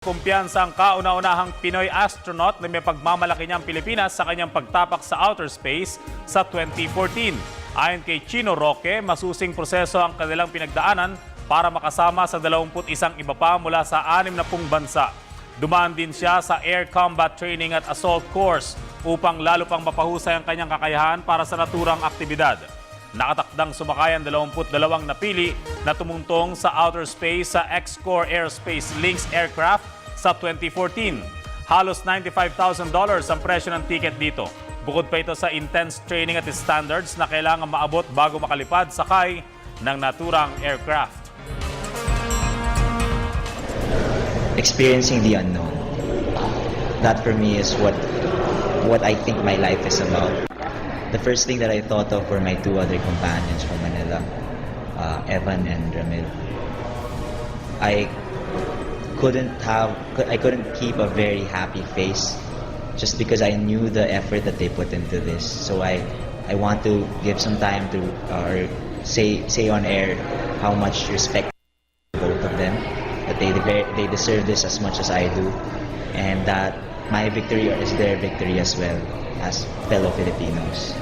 Kumpiyansa ang kauna-unahang Pinoy astronaut na may pagmamalaki niyang Pilipinas sa kanyang pagtapak sa outer space sa 2014. Ayon kay Chino Roque, masusing proseso ang kanilang pinagdaanan para makasama sa 21 iba pa mula sa 60 bansa. Dumaan din siya sa Air Combat Training at Assault Course upang lalo pang mapahusay ang kanyang kakayahan para sa naturang aktibidad. Nakatakdang sumakay ang 22 napili na tumungtong sa outer space sa X-Core Aerospace Lynx aircraft sa 2014. Halos $95,000 ang presyo ng ticket dito. Bukod pa ito sa intense training at standards na kailangan maabot bago makalipad sakay ng naturang aircraft. Experiencing the unknown. That for me is what I think my life is about. The first thing that I thought of were my two other companions from Manila, Evan and Ramil. I couldn't keep a very happy face just because I knew the effort that they put into this. So I want to give some time to or say on air how much respect both of them, that they deserve this as much as I do, and that my victory is their victory as well as fellow Filipinos.